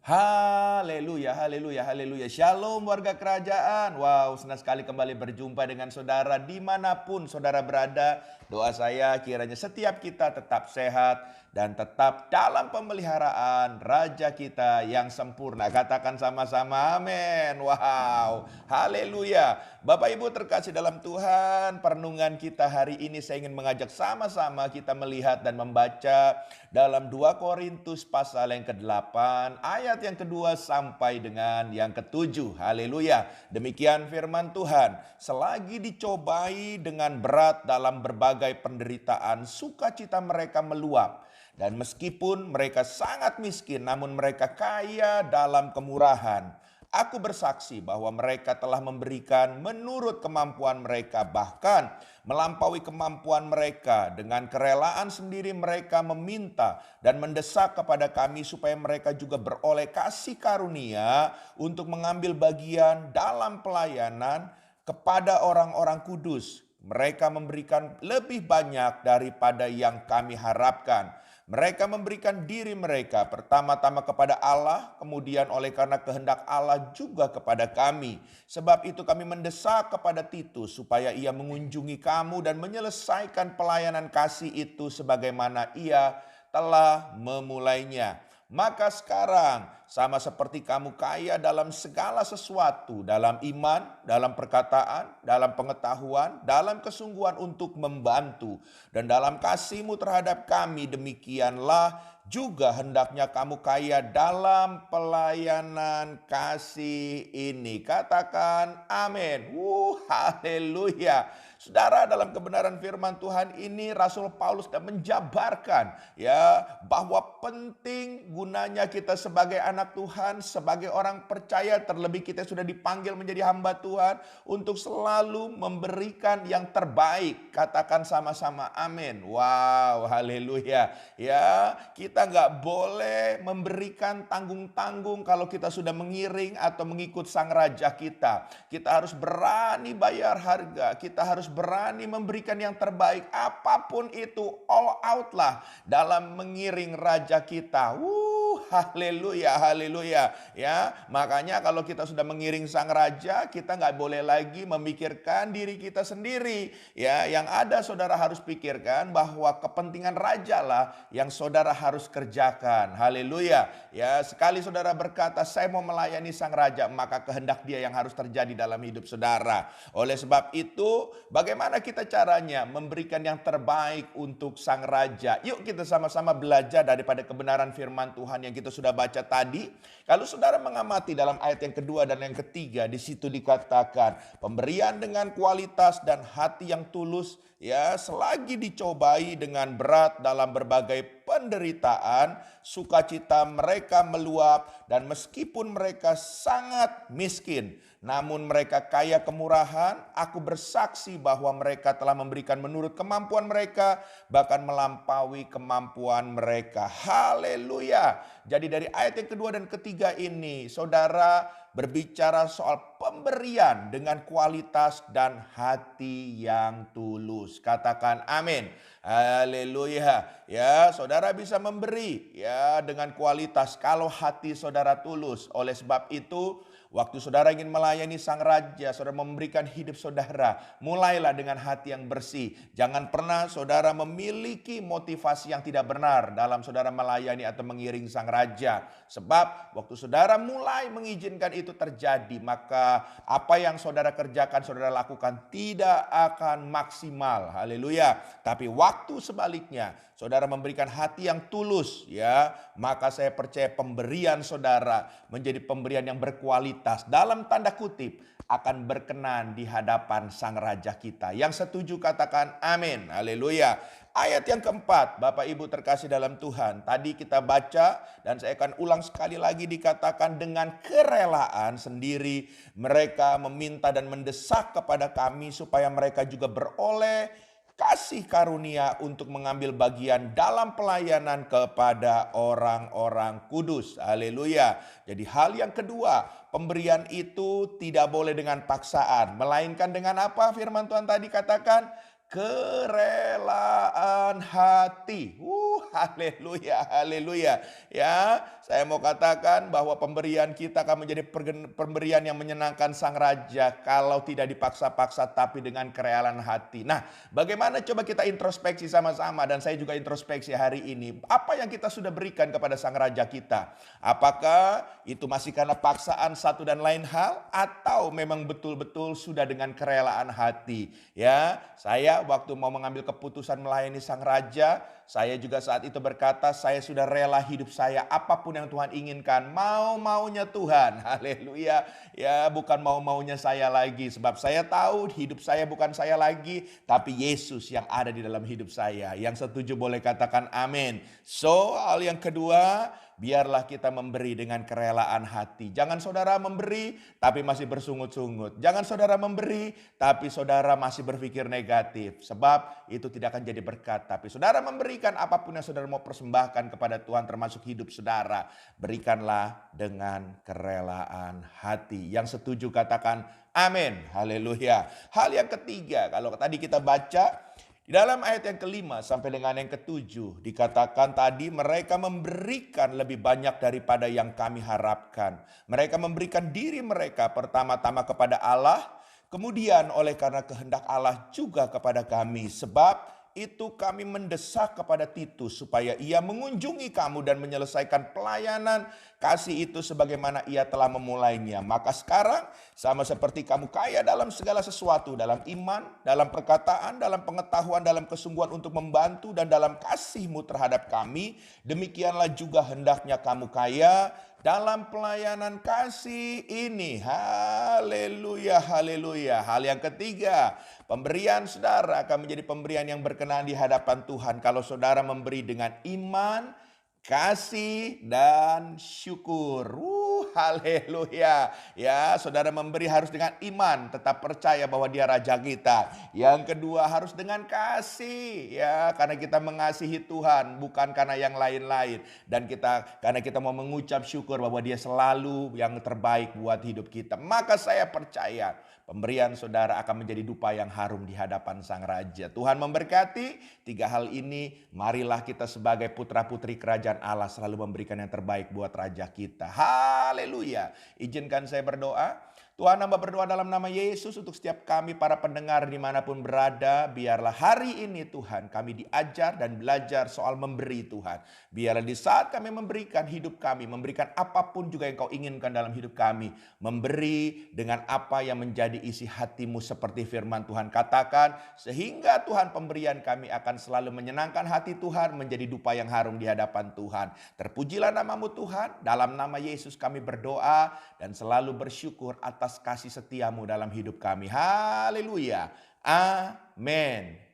Haleluya, haleluya, haleluya. Shalom warga kerajaan. Wow, senang sekali kembali berjumpa dengan saudara dimanapun saudara berada. Doa saya kiranya setiap kita tetap sehat dan tetap dalam pemeliharaan Raja kita yang sempurna. Katakan sama-sama amin. Wow, haleluya. Bapak Ibu terkasih dalam Tuhan, perenungan kita hari ini saya ingin mengajak sama-sama kita melihat dan membaca dalam 2 Korintus pasal yang ke-8 ayat yang kedua sampai dengan yang ke-7. Haleluya. Demikian firman Tuhan. Selagi dicobai dengan berat dalam berbagai penderitaan, sukacita mereka meluap. Dan meskipun mereka sangat miskin, namun mereka kaya dalam kemurahan. Aku bersaksi bahwa mereka telah memberikan menurut kemampuan mereka, bahkan melampaui kemampuan mereka. Dengan kerelaan sendiri mereka meminta dan mendesak kepada kami supaya mereka juga beroleh kasih karunia untuk mengambil bagian dalam pelayanan kepada orang-orang kudus. Mereka memberikan lebih banyak daripada yang kami harapkan. Mereka memberikan diri mereka pertama-tama kepada Allah, kemudian oleh karena kehendak Allah juga kepada kami. Sebab itu kami mendesak kepada Titus supaya ia mengunjungi kamu dan menyelesaikan pelayanan kasih itu sebagaimana ia telah memulainya. Maka sekarang sama seperti kamu kaya dalam segala sesuatu, dalam iman, dalam perkataan, dalam pengetahuan, dalam kesungguhan untuk membantu, dan dalam kasihmu terhadap kami, demikianlah juga hendaknya kamu kaya dalam pelayanan kasih ini. Katakan amin. Haleluya. Saudara, dalam kebenaran firman Tuhan ini Rasul Paulus sudah menjabarkan ya bahwa penting gunanya kita sebagai anak Tuhan, sebagai orang percaya, terlebih kita sudah dipanggil menjadi hamba Tuhan untuk selalu memberikan yang terbaik. Katakan sama-sama amin. Wow, haleluya. Ya, kita nggak boleh memberikan tanggung-tanggung kalau kita sudah mengiring atau mengikut sang raja kita. Kita harus berani bayar harga, kita harus berani memberikan yang terbaik, apapun itu, all out lah dalam mengiring raja kita. Haleluya, haleluya. Ya, makanya kalau kita sudah mengiring sang raja, kita nggak boleh lagi memikirkan diri kita sendiri. Ya, yang ada saudara harus pikirkan bahwa kepentingan raja lah yang saudara harus kerjakan. Haleluya. Ya, sekali saudara berkata, saya mau melayani sang raja, maka kehendak dia yang harus terjadi dalam hidup saudara. Oleh sebab itu, bagaimana kita caranya memberikan yang terbaik untuk sang raja? Yuk kita sama-sama belajar daripada kebenaran firman Tuhan yang kita sudah baca tadi. Kalau saudara mengamati dalam ayat yang kedua dan yang ketiga, di situ dikatakan pemberian dengan kualitas dan hati yang tulus, ya, selagi dicobai dengan berat dalam berbagai penderitaan, sukacita mereka meluap, dan meskipun mereka sangat miskin, namun mereka kaya kemurahan. Aku bersaksi bahwa mereka telah memberikan menurut kemampuan mereka, bahkan melampaui kemampuan mereka. Haleluya. Jadi dari ayat yang kedua dan ketiga ini, saudara berbicara soal pemberian dengan kualitas dan hati yang tulus. Katakan amin. Haleluya. Ya, saudara bisa memberi ya dengan kualitas kalau hati saudara tulus. Oleh sebab itu, waktu saudara ingin melayani sang raja, saudara memberikan hidup saudara, mulailah dengan hati yang bersih. Jangan pernah saudara memiliki motivasi yang tidak benar dalam saudara melayani atau mengiring sang raja. Sebab waktu saudara mulai mengizinkan itu terjadi, maka apa yang saudara kerjakan, saudara lakukan tidak akan maksimal. Haleluya. Tapi waktu sebaliknya, saudara memberikan hati yang tulus, ya, maka saya percaya pemberian saudara menjadi pemberian yang berkualitas, dalam tanda kutip akan berkenan di hadapan sang raja kita. Yang setuju katakan amin. Haleluya. Ayat yang keempat, Bapak Ibu terkasih dalam Tuhan, tadi kita baca dan saya akan ulang sekali lagi, dikatakan dengan kerelaan sendiri mereka meminta dan mendesak kepada kami supaya mereka juga beroleh kasih karunia untuk mengambil bagian dalam pelayanan kepada orang-orang kudus. Haleluya. Jadi hal yang kedua, pemberian itu tidak boleh dengan paksaan, melainkan dengan apa firman Tuhan tadi katakan? Kerelaan hati. Haleluya, haleluya. Ya, saya mau katakan bahwa pemberian kita akan menjadi pemberian yang menyenangkan Sang Raja kalau tidak dipaksa-paksa tapi dengan kerelaan hati. Nah, bagaimana coba kita introspeksi sama-sama dan saya juga introspeksi hari ini. Apa yang kita sudah berikan kepada Sang Raja kita? Apakah itu masih karena paksaan satu dan lain hal atau memang betul-betul sudah dengan kerelaan hati? Ya, saya waktu mau mengambil keputusan melayani Sang Raja, saya juga saat itu berkata, saya sudah rela hidup saya apapun yang Tuhan inginkan, mau-maunya Tuhan. Haleluya. Ya, bukan mau-maunya saya lagi, sebab saya tahu hidup saya bukan saya lagi, tapi Yesus yang ada di dalam hidup saya. Yang setuju boleh katakan amin. So, hal yang kedua, biarlah kita memberi dengan kerelaan hati. Jangan saudara memberi tapi masih bersungut-sungut. Jangan saudara memberi tapi saudara masih berpikir negatif. Sebab itu tidak akan jadi berkat. Tapi saudara memberikan apapun yang saudara mau persembahkan kepada Tuhan termasuk hidup saudara. Berikanlah dengan kerelaan hati. Yang setuju katakan amin. Haleluya. Hal yang ketiga, kalau tadi kita baca di dalam ayat yang kelima sampai dengan yang ketujuh dikatakan tadi mereka memberikan lebih banyak daripada yang kami harapkan. Mereka memberikan diri mereka pertama-tama kepada Allah, kemudian oleh karena kehendak Allah juga kepada kami. Sebab itu kami mendesak kepada Titus supaya ia mengunjungi kamu dan menyelesaikan pelayanan kasih itu sebagaimana ia telah memulainya. Maka sekarang sama seperti kamu kaya dalam segala sesuatu, dalam iman, dalam perkataan, dalam pengetahuan, dalam kesungguhan untuk membantu dan dalam kasihmu terhadap kami, demikianlah juga hendaknya kamu kaya dalam pelayanan kasih ini. Haleluya, haleluya. Hal yang ketiga, pemberian saudara akan menjadi pemberian yang berkenan di hadapan Tuhan kalau saudara memberi dengan iman, kasih, dan syukur. Haleluya. Ya, saudara memberi harus dengan iman, tetap percaya bahwa Dia Raja kita. Yang kedua harus dengan kasih, ya, karena kita mengasihi Tuhan, bukan karena yang lain-lain. Dan karena kita mau mengucap syukur bahwa Dia selalu yang terbaik buat hidup kita. Maka saya percaya pemberian saudara akan menjadi dupa yang harum di hadapan Sang Raja. Tuhan memberkati. Tiga hal ini, marilah kita sebagai putra-putri kerajaan Allah selalu memberikan yang terbaik buat Raja kita. Haleluya. Izinkan saya berdoa. Tuhan, hamba berdoa dalam nama Yesus untuk setiap kami para pendengar dimanapun berada. Biarlah hari ini Tuhan kami diajar dan belajar soal memberi Tuhan. Biarlah di saat kami memberikan hidup kami, memberikan apapun juga yang kau inginkan dalam hidup kami. Memberi dengan apa yang menjadi isi hatimu seperti firman Tuhan katakan. Sehingga Tuhan pemberian kami akan selalu menyenangkan hati Tuhan, menjadi dupa yang harum di hadapan Tuhan. Terpujilah namamu Tuhan, dalam nama Yesus kami berdoa dan selalu bersyukur atas kasih setiamu dalam hidup kami. Haleluya. Amin.